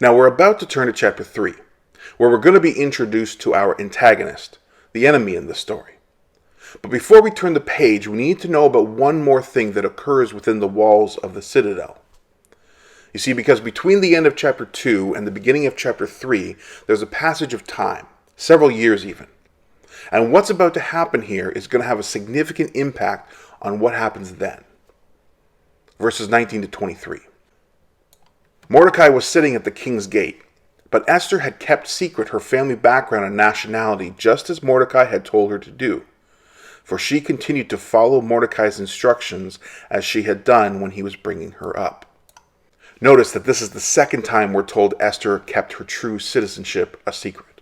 Now we're about to turn to chapter 3, where we're going to be introduced to our antagonist, the enemy in this story. But before we turn the page, we need to know about one more thing that occurs within the walls of the citadel. You see, because between the end of chapter 2 and the beginning of chapter 3, there's a passage of time, several years even. And what's about to happen here is going to have a significant impact on what happens then. Verses 19 to 23. Mordecai was sitting at the king's gate, but Esther had kept secret her family background and nationality just as Mordecai had told her to do. For she continued to follow Mordecai's instructions as she had done when he was bringing her up. Notice that this is the second time we're told Esther kept her true citizenship a secret.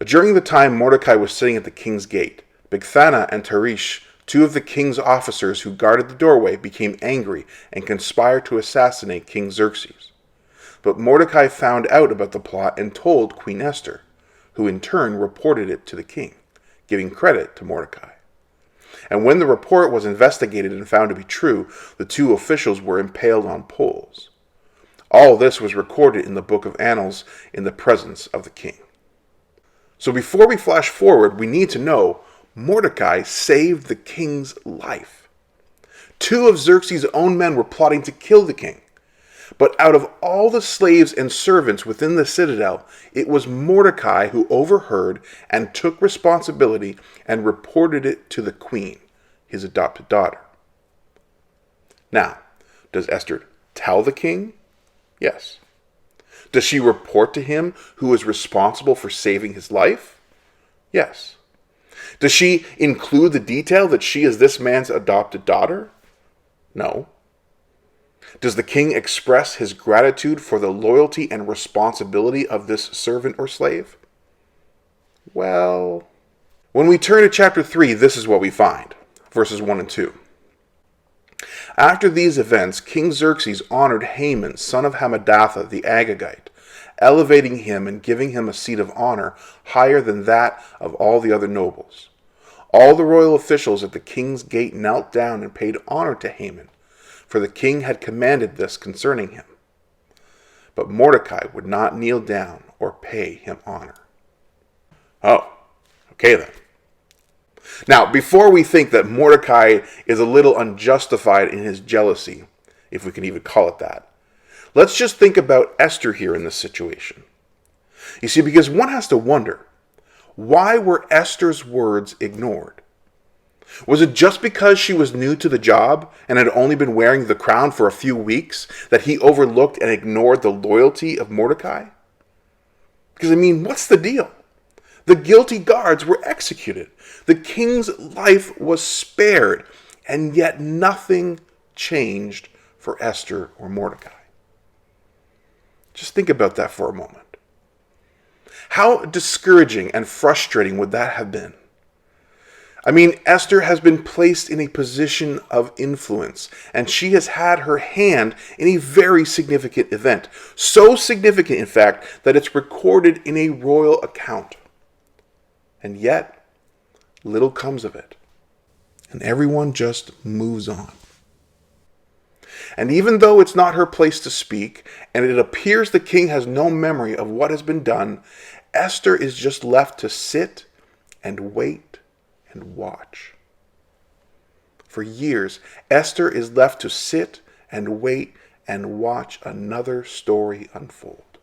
During the time Mordecai was sitting at the king's gate, Bigthana and Teresh, two of the king's officers who guarded the doorway, became angry and conspired to assassinate King Xerxes. But Mordecai found out about the plot and told Queen Esther, who in turn reported it to the king, giving credit to Mordecai. And when the report was investigated and found to be true, the two officials were impaled on poles. All this was recorded in the book of Annals in the presence of the king. So before we flash forward, we need to know Mordecai saved the king's life. Two of Xerxes' own men were plotting to kill the king. But out of all the slaves and servants within the citadel, it was Mordecai who overheard and took responsibility and reported it to the queen, his adopted daughter. Now, does Esther tell the king? Yes. Does she report to him who is responsible for saving his life? Yes. Does she include the detail that she is this man's adopted daughter? No. Does the king express his gratitude for the loyalty and responsibility of this servant or slave? Well, when we turn to chapter 3, this is what we find. Verses 1 and 2. After these events, King Xerxes honored Haman, son of Hammedatha the Agagite, elevating him and giving him a seat of honor higher than that of all the other nobles. All the royal officials at the king's gate knelt down and paid honor to Haman, for the king had commanded this concerning him. But Mordecai would not kneel down or pay him honor. Oh, okay then. Now, before we think that Mordecai is a little unjustified in his jealousy, if we can even call it that, let's just think about Esther here in this situation. You see, because one has to wonder, why were Esther's words ignored? Was it just because she was new to the job and had only been wearing the crown for a few weeks that he overlooked and ignored the loyalty of Mordecai? Because, what's the deal? The guilty guards were executed. The king's life was spared, and yet nothing changed for Esther or Mordecai. Just think about that for a moment. How discouraging and frustrating would that have been? Esther has been placed in a position of influence, and she has had her hand in a very significant event. So significant, in fact, that it's recorded in a royal account. And yet, little comes of it. And everyone just moves on. And even though it's not her place to speak, and it appears the king has no memory of what has been done, Esther is just left to sit and wait and watch. For years, Esther is left to sit and wait and watch another story unfold.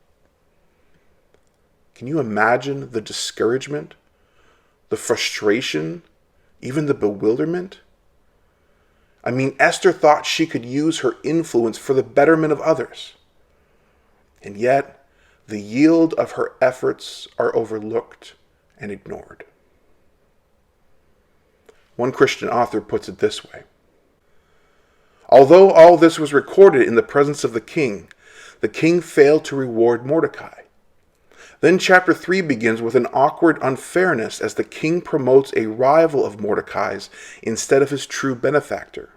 Can you imagine the discouragement, the frustration, even the bewilderment? Esther thought she could use her influence for the betterment of others. And yet, the yield of her efforts are overlooked and ignored. One Christian author puts it this way: although all this was recorded in the presence of the king failed to reward Mordecai. Then chapter 3 begins with an awkward unfairness as the king promotes a rival of Mordecai's instead of his true benefactor.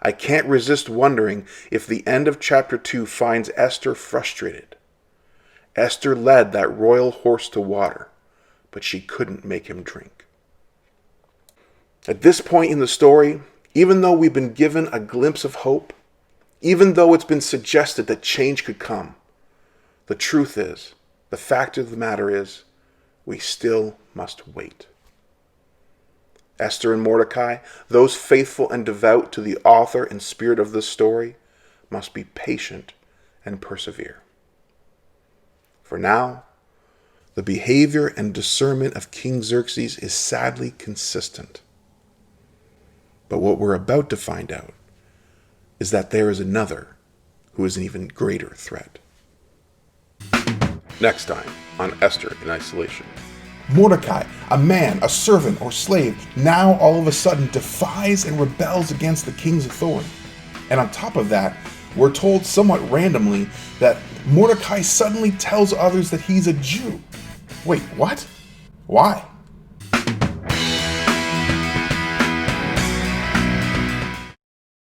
I can't resist wondering if the end of chapter 2 finds Esther frustrated. Esther led that royal horse to water, but she couldn't make him drink. At this point in the story, even though we've been given a glimpse of hope, Even though it's been suggested that change could come, the truth is, the fact of the matter is, we still must wait. Esther and Mordecai, those faithful and devout to the author and spirit of this story, must be patient and persevere. For now, the behavior and discernment of King Xerxes is sadly consistent. But what we're about to find out is that there is another who is an even greater threat. Next time on Esther in Isolation. Mordecai, a man, a servant, or slave, now all of a sudden defies and rebels against the king's authority. And on top of that, we're told somewhat randomly that Mordecai suddenly tells others that he's a Jew. Wait, what? Why?